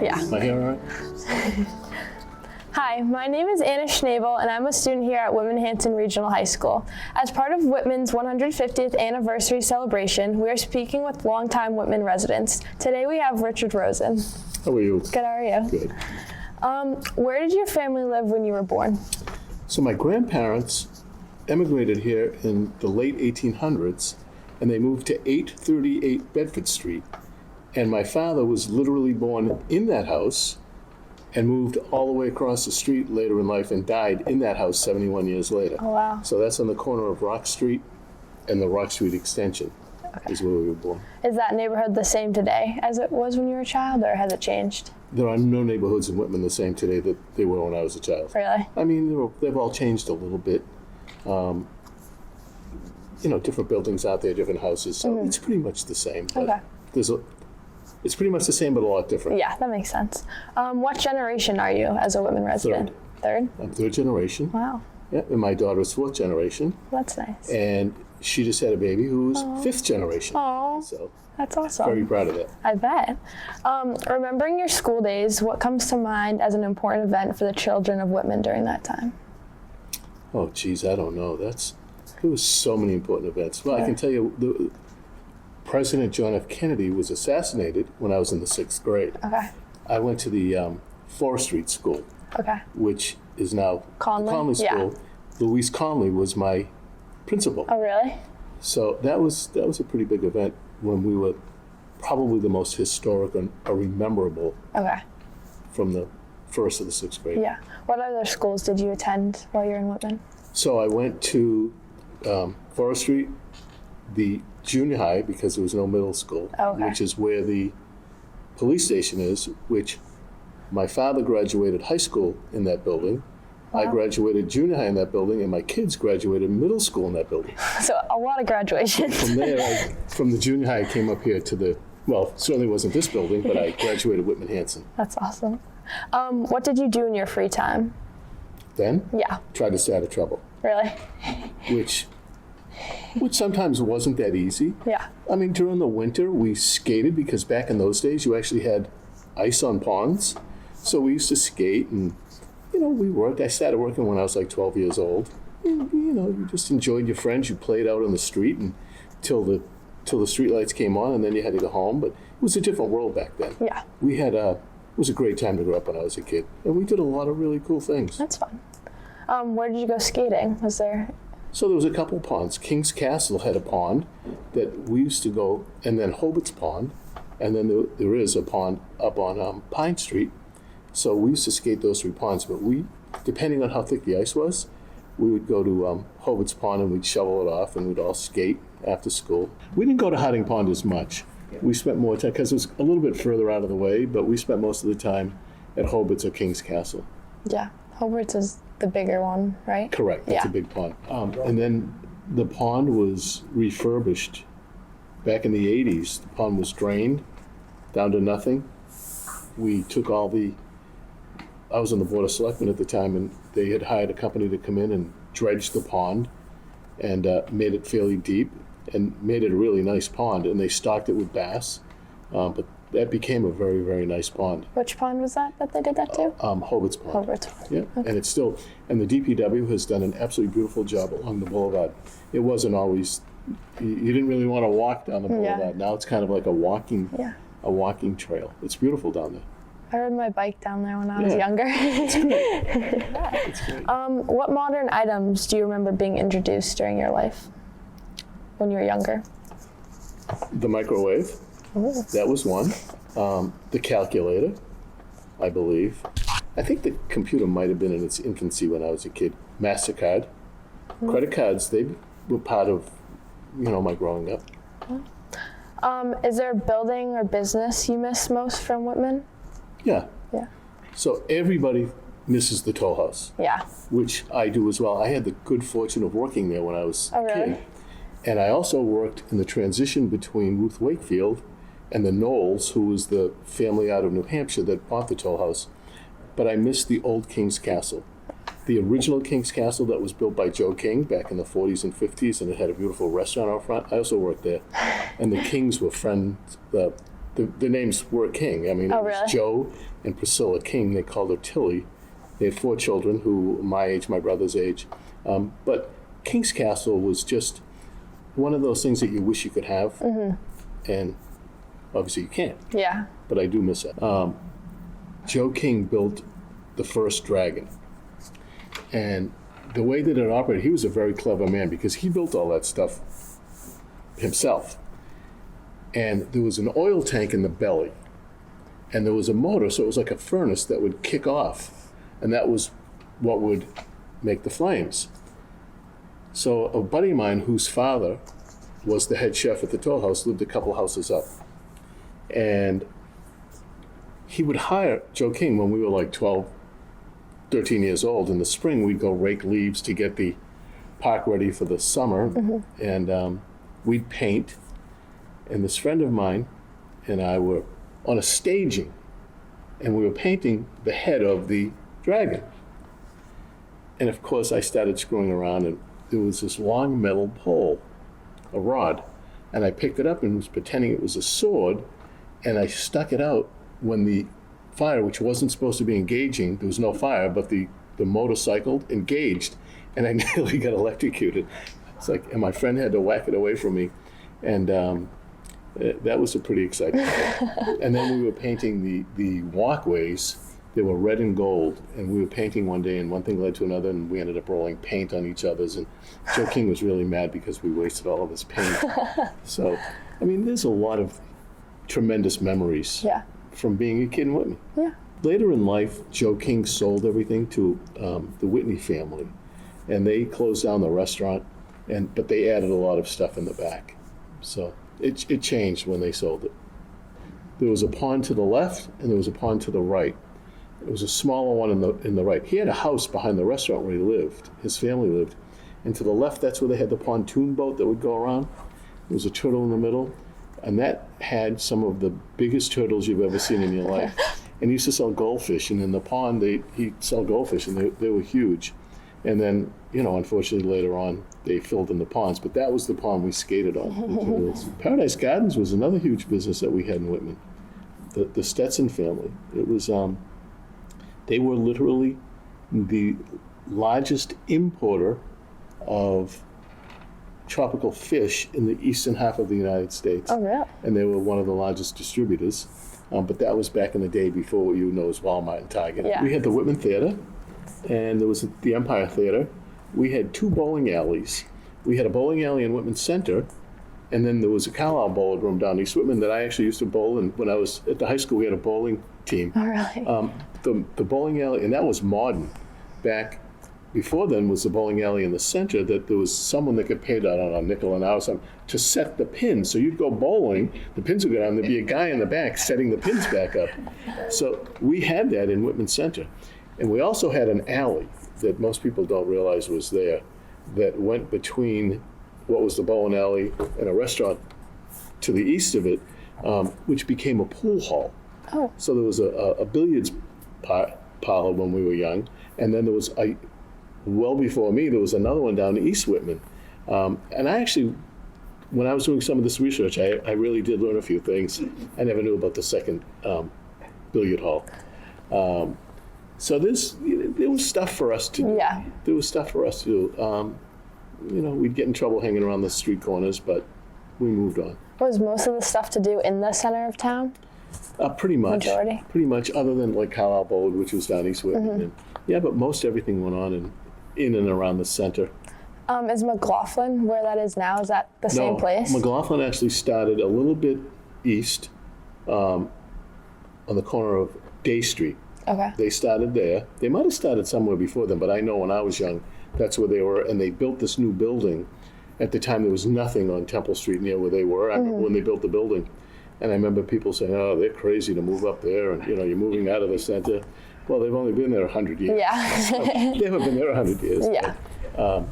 Yeah. My hair all right? Hi, my name is Anna Schnabel, and I'm a student here at Whitman Regional High School. As part of Whitman's 150th anniversary celebration, we are speaking with longtime Whitman residents. Today we have Richard Rosen. How are you? Good, how are you? Good. Where did your family live when you were born? So my grandparents emigrated here in the late 1800s, and they moved to 838 Bedford Street. And my father was literally born in that house and moved all the way across the street later in life and died in that house 71 years later. Oh, wow. So that's on the corner of Rock Street and the Rock Street Extension is where we were born. Is that neighborhood the same today as it was when you were a child, or has it changed? There are no neighborhoods in Whitman the same today that they were when I was a child. Really? I mean, they've all changed a little bit. Different buildings out there, different houses. So it's pretty much the same. But Okay. It's pretty much the same, but a lot different. Yeah, that makes sense. What generation are you as a Whitman resident? Third? I'm third generation. Wow. Yeah, and my daughter's fourth generation. That's nice. And she just had a baby who's fifth generation. Oh, So that's awesome. very proud of that. I bet. Remembering your school days, what comes to mind as an important event for the children of Whitman during that time? Oh, geez, I don't know. There was so many important events. Well, I can tell you, President John F. Kennedy was assassinated when I was in the 6th grade. Okay. I went to the Forest Street School, Okay. which is now Conley? the Conley Yeah. School. Louise Conley was my principal. Oh, really? So that was a pretty big event when we were probably the most historic and rememberable Okay. from the 1st to the 6th grade. Yeah. What other schools did you attend while you were in Whitman? So I went to Forest Street, the junior high, because there was no middle school, which is where the police station is, which my father graduated high school in that building. Wow. I graduated junior high in that building, and my kids graduated middle school in that building. So a lot of graduations. From there, from the junior high, I came up here to certainly wasn't this building, but I graduated Whitman-Hanson. That's awesome. What did you do in your free time? Then? Yeah. Tried to stay out of trouble. Really? Which sometimes wasn't that easy. Yeah. I mean, during the winter, we skated because back in those days, you actually had ice on ponds. So we used to skate and, we worked. I started working when I was like 12 years old. You just enjoyed your friends. You played out on the street till the street lights came on, and then you had to go home. But it was a different world back then. Yeah. It was a great time to grow up when I was a kid. And we did a lot of really cool things. That's fun. Where did you go skating? Was there... So there was a couple ponds. King's Castle had a pond that we used to go, and then Hobart's Pond, and then there is a pond up on Pine Street. So we used to skate those 3 ponds, but depending on how thick the ice was, we would go to Hobart's Pond and we'd shovel it off and we'd all skate after school. We didn't go to Harding Pond as much. We spent more time, because it was a little bit further out of the way, but we spent most of the time at Hobart's or King's Castle. Yeah, Hobart's is the bigger one, right? Correct, it's a big pond. And then the pond was refurbished. Back in the 80s, the pond was drained down to nothing. We took I was on the Board of Selectmen at the time, and they had hired a company to come in and dredge the pond and made it fairly deep and made it a really nice pond, and they stocked it with bass. But that became a very, very nice pond. Which pond was that they did that to? Hobart's Pond. Hobart's Pond. Yeah, Okay. and it's still, and the DPW has done an absolutely beautiful job along the boulevard. It wasn't always, you didn't really want to walk down the boulevard. Now it's kind of like a walking trail. It's beautiful down there. I rode my bike down there when I was Yeah. younger. It's great. What modern items do you remember being introduced during your life when you were younger? The microwave, that was one. The calculator, I believe. I think the computer might have been in its infancy when I was a kid. MasterCard. Credit cards, they were part of, my growing up. Is there a building or business you miss most from Whitman? Yeah. Yeah. So everybody misses the Toll House, Yeah. which I do as well. I had the good fortune of working there when I was Oh, a really? kid. And I also worked in the transition between Ruth Wakefield and the Knowles, who was the family out of New Hampshire that bought the Toll House. But I missed the old King's Castle. The original King's Castle that was built by Joe King back in the 40s and 50s, and it had a beautiful restaurant out front. I also worked there. And the Kings were friends. The names were King. I mean, it Oh, was really? Joe and Priscilla King. They called her Tilly. They had 4 children who my age, my brother's age. But King's Castle was just one of those things that you wish you could have. And obviously you can't, Yeah. but I do miss it. Joe King built the first dragon. And the way that it operated, he was a very clever man because he built all that stuff himself. And there was an oil tank in the belly. And there was a motor, so it was like a furnace that would kick off. And that was what would make the flames. So a buddy of mine whose father was the head chef at the Toll House lived a couple houses up. And he would hire Joe King when we were like 12, 13 years old. In the spring, we'd go rake leaves to get the park ready for the summer. And we'd paint. And this friend of mine and I were on a staging. And we were painting the head of the dragon. And of course, I started screwing around, and there was this long metal pole, a rod. And I picked it up and was pretending it was a sword. And I stuck it out when the fire, which wasn't supposed to be engaging, there was no fire, but the motorcycle engaged, and I nearly got electrocuted. It's like, and my friend had to whack it away from me, and that was a pretty exciting thing. And then we were painting the walkways. They were red and gold, and we were painting one day, and one thing led to another, and we ended up rolling paint on each other's, and Joe King was really mad because we wasted all of his paint. So, I mean, there's a lot of tremendous memories Yeah. from being a kid in Whitman. Yeah. Later in life, Joe King sold everything to the Whitney family, and they closed down the restaurant, but they added a lot of stuff in the back. So it changed when they sold it. There was a pond to the left, and there was a pond to the right. It was a smaller one in the right. He had a house behind the restaurant where he lived. His family lived. And to the left, that's where they had the pontoon boat that would go around. There was a turtle in the middle. And that had some of the biggest turtles you've ever seen in your life. And he used to sell goldfish. And in the pond, he'd sell goldfish, and they were huge. And then, unfortunately, later on, they filled in the ponds. But that was the pond we skated on. Paradise Gardens was another huge business that we had in Whitman. The Stetson family. It was, they were literally the largest importer of tropical fish in the eastern half of the United States. Oh, really? And they were one of the largest distributors. But that was back in the day before what you know as Walmart and Target. Yeah. We had the Whitman Theater, and there was the Empire Theater. We had 2 bowling alleys. We had a bowling alley in Whitman Center, and then there was a Carlisle Bowling Room down East Whitman that I actually used to bowl in. When I was at the high school, we had a bowling team. Oh, really? The bowling alley, and that was modern. Back before then was the bowling alley in the center that there was someone that could pay that on a nickel an hour to set the pins. So you'd go bowling, the pins would go down, there'd be a guy in the back setting the pins back up. So we had that in Whitman Center. And we also had an alley that most people don't realize was there that went between what was the bowling alley and a restaurant to the east of it, which became a pool hall. Oh. So there was a billiards parlor when we were young, and then there was well before me, there was another one down in East Whitman. And I actually, when I was doing some of this research, I really did learn a few things. I never knew about the second billiard hall. So there was stuff for us to do. Yeah. There was stuff for us to do. We'd get in trouble hanging around the street corners, but we moved on. Was most of the stuff to do in the center of town? Pretty much. Majority? Pretty much, other than like Carlisle Bold, which was down East Whitman. And, yeah, but most everything went on in and around the center. Is McLaughlin where that is now? Is that the same place? McLaughlin actually started a little bit east on the corner of Day Street. Okay. They started there. They might have started somewhere before them, but I know when I was young, that's where they were. And they built this new building. At the time, there was nothing on Temple Street near where they were. I remember when they built the building. And I remember people saying, oh, they're crazy to move up there. And, you're moving out of the center. Well, they've only been there 100 years. Yeah. So they haven't been there 100 years. Yeah. But,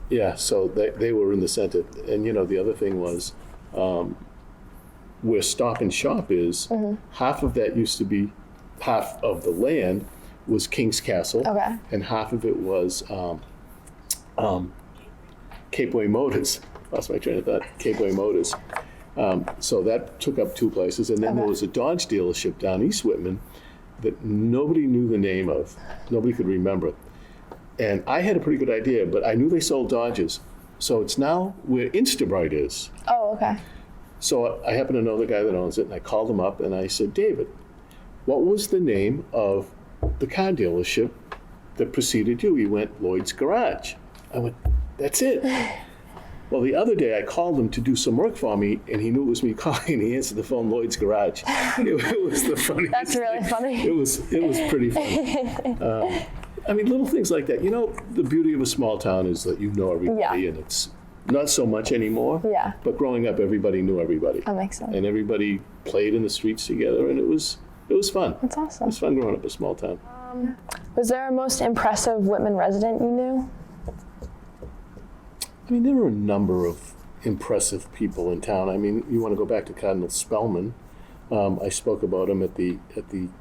yeah, so they were in the center. And, the other thing was where Stop and Shop is, half of that used to be, half of the land was King's Castle. Okay. And half of it was Cape Way Motors. Lost my train of thought. Cape Way Motors. So that took up two places. And then there was a Dodge dealership down East Whitman that nobody knew the name of. Nobody could remember it. And I had a pretty good idea, but I knew they sold Dodges. So it's now where Instabright is. Oh, okay. So I happen to know the guy that owns it, and I called him up and I said, David, what was the name of the car dealership that preceded you? He went, Lloyd's Garage. I went, that's it. Well, the other day I called him to do some work for me, and he knew it was me calling, and he answered the phone, Lloyd's Garage. It was the funniest That's really thing. funny. It was pretty funny. I mean, little things like that. The beauty of a small town is that you know everybody, and it's not so much anymore. Yeah. But growing up, everybody knew everybody. That makes sense. And everybody played in the streets together, and it was fun. That's awesome. It was fun growing up in a small town. Was there a most impressive Whitman resident you knew? I mean, there were a number of impressive people in town. I mean, you want to go back to Cardinal Spellman. I spoke about him at the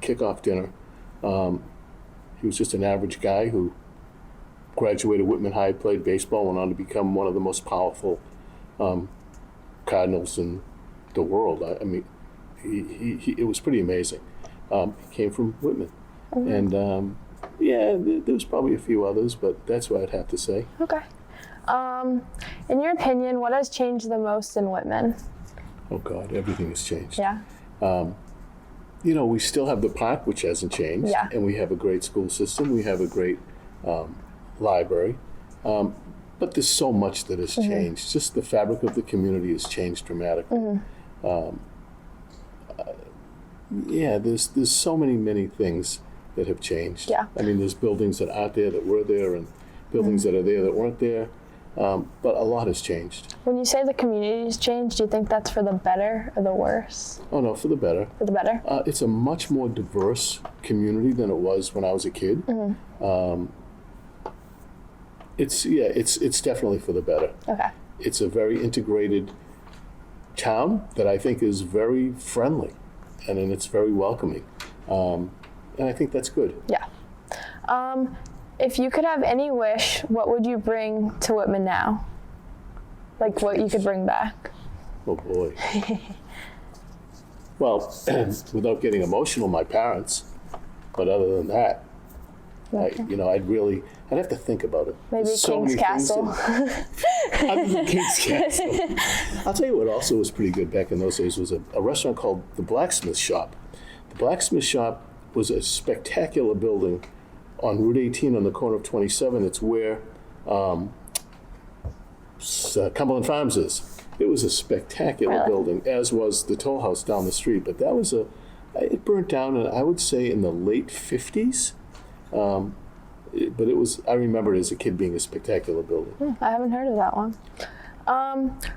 kickoff dinner. He was just an average guy who graduated Whitman High, played baseball, went on to become one of the most powerful Cardinals in the world. I mean, it was pretty amazing. He came from Whitman. And yeah, there was probably a few others, but that's what I'd have to say. Okay. In your opinion, what has changed the most in Whitman? Oh God, everything has changed. Yeah. We still have the park, which hasn't changed. Yeah. And we have a great school system. We have a great library. But there's so much that has changed. Just the fabric of the community has changed dramatically. Yeah, there's so many things that have changed. Yeah. I mean, there's buildings that aren't there that were there, and buildings that are there that weren't there. But a lot has changed. When you say the community's changed, do you think that's for the better or the worse? Oh no, for the better. For the better? It's a much more diverse community than it was when I was a kid. It's definitely for the better. Okay. It's a very integrated town that I think is very friendly, and it's very welcoming, and I think that's good. Yeah. If you could have any wish, what would you bring to Whitman now? Like what you could bring back? Oh boy. Well, without getting emotional, my parents. But other than that, I'd have to think about it. Maybe There's so King's many things Castle. Other than King's Castle. I'll tell you what also was pretty good back in those days was a restaurant called the Blacksmith Shop. The Blacksmith Shop was a spectacular building on Route 18 on the corner of 27. It's where Cumberland Farms is. It was a spectacular building, as was the Toll House down the street. But that was it burnt down, I would say, in the late 50s. But I remember it as a kid being a spectacular building. I haven't heard of that one.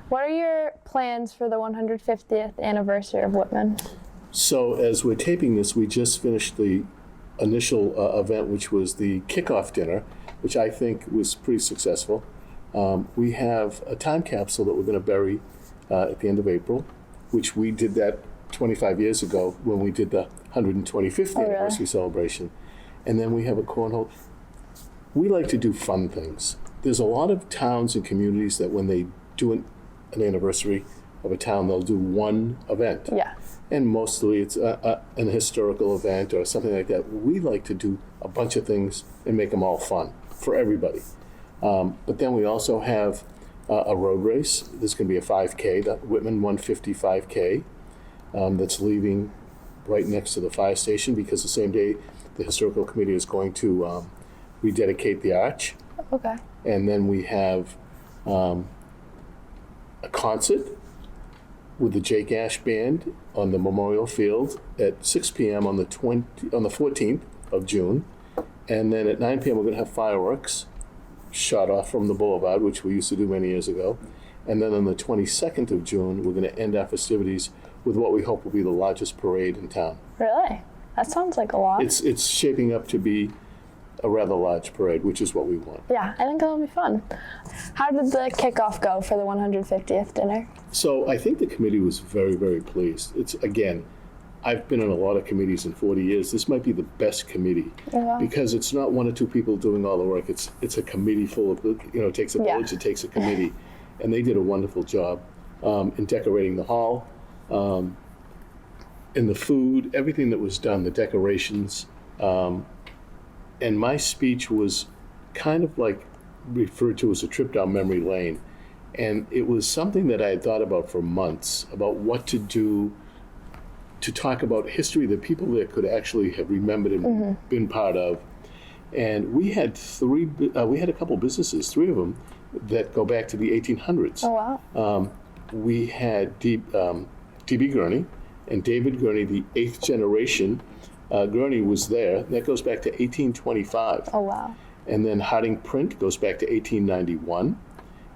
What are your plans for the 150th anniversary of Whitman? So as we're taping this, we just finished the initial event, which was the kickoff dinner, which I think was pretty successful. We have a time capsule that we're going to bury at the end of April, which we did that 25 years ago when we did the 125th anniversary celebration. And then we have a cornhole. We like to do fun things. There's a lot of towns and communities that when they do an anniversary of a town, they'll do one event. Yeah. And mostly it's an historical event or something like that. We like to do a bunch of things and make them all fun for everybody. But then we also have a road race. There's going to be a 5K, the Whitman 150 5K, that's leaving right next to the fire station, because the same day the historical committee is going to rededicate the arch. Okay. And then we have a concert with the Jake Ash Band on the Memorial Field at 6 p.m. on the 14th of June. And then at 9 p.m. we're going to have fireworks shot off from the boulevard, which we used to do many years ago. And then on the 22nd of June, we're going to end our festivities with what we hope will be the largest parade in town. Really? That sounds like a lot. It's shaping up to be a rather large parade, which is what we want. Yeah, I think that'll be fun. How did the kickoff go for the 150th dinner? So I think the committee was very, very pleased. It's, again, I've been on a lot of committees in 40 years. This might be the best committee because it's not one or two people doing all the work. It's a committee full of, it takes a village, it takes a committee. And they did a wonderful job in decorating the hall, in the food, everything that was done, the decorations. And my speech was kind of like referred to as a trip down memory lane. And it was something that I had thought about for months, about what to do to talk about history, the people that could actually have remembered and been part of. And we had a couple businesses, 3 of them, that go back to the 1800s. Oh, wow. We had D.B. Gurney, and David Gurney, the 8th generation. Gurney was there. That goes back to 1825. Oh, wow. And then Harding Print goes back to 1891.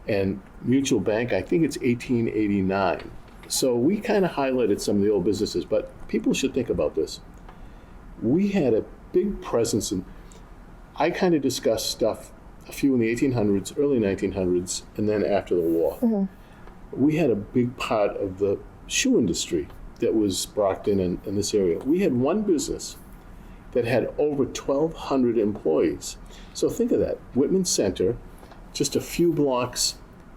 And Mutual Bank, I think it's 1889. So we kind of highlighted some of the old businesses, but people should think about this. We had a big presence, and I kind of discussed stuff, a few in the 1800s, early 1900s, and then after the war. We had a big part of the shoe industry that was Brockton and this area. We had one business that had over 1,200 employees. So think of that. Whitman Center, just a few blocks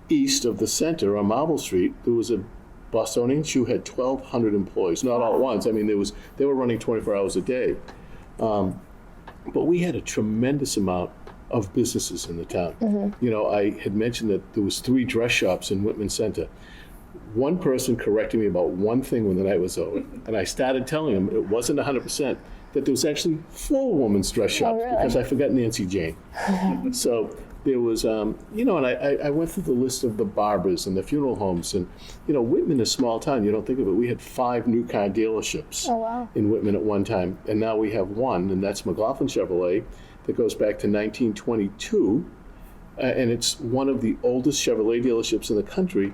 east of the center on Marble Street, there was a Bostonian shoe had 1,200 employees, not all at once. I mean, they were running 24 hours a day. But we had a tremendous amount of businesses in the town. I had mentioned that there was 3 dress shops in Whitman Center. One person corrected me about one thing when the night was over, and I started telling him it wasn't 100%, that there was actually 4 women's dress shops, because I forgot Nancy Jane. So there was, and I went through the list of the barbers and the funeral homes, and, Whitman is a small town. You don't think of it. We had 5 new car dealerships in Whitman at one time, and now we have one, and that's McLaughlin Chevrolet, that goes back to 1922, and it's one of the oldest Chevrolet dealerships in the country,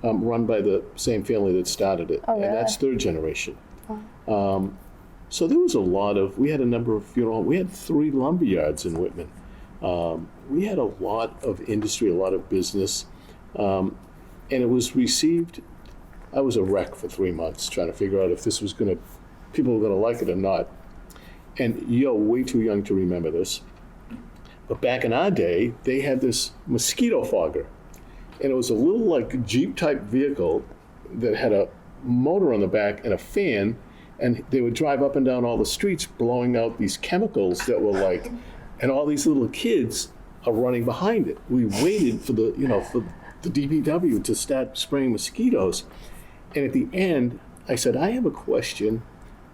run by the same family that started it, and that's 3rd generation. So there was we had a number of funeral homes. We had 3 lumber yards in Whitman. We had a lot of industry, a lot of business, and it was received. I was a wreck for 3 months trying to figure out if this was people were going to like it or not. And you're way too young to remember this, but back in our day, they had this mosquito fogger, and it was a little Jeep-type vehicle that had a motor on the back and a fan, and they would drive up and down all the streets blowing out these chemicals that were and all these little kids are running behind it. We waited for the DPW to start spraying mosquitoes. And at the end, I said, I have a question,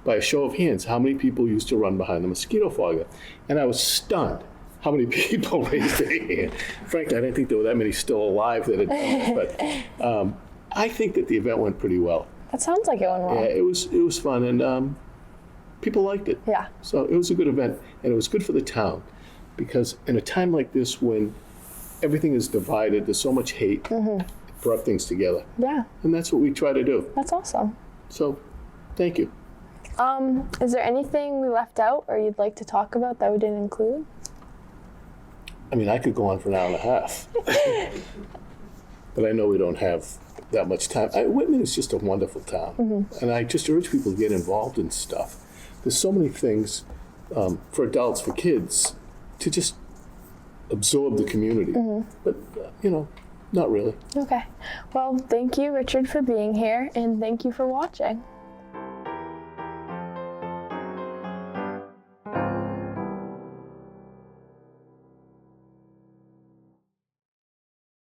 by a show of hands, how many people used to run behind the mosquito fogger? And I was stunned how many people raised their hand. Frankly, I didn't think there were that many still alive that had done it. But I think that the event went pretty well. That sounds like it went well. Yeah, it was fun, and people liked it. Yeah. So it was a good event, and it was good for the town, because in a time like this when everything is divided, there's so much hate, it brought things together. Yeah. And that's what we try to do. That's awesome. So, thank you. Is there anything we left out or you'd like to talk about that we didn't include? I mean, I could go on for an hour and a half. But I know we don't have that much time. Whitman is just a wonderful town. And I just urge people to get involved in stuff. There's so many things for adults, for kids, to just absorb the community. But, not really. Okay. Well, thank you, Richard, for being here, and thank you for watching.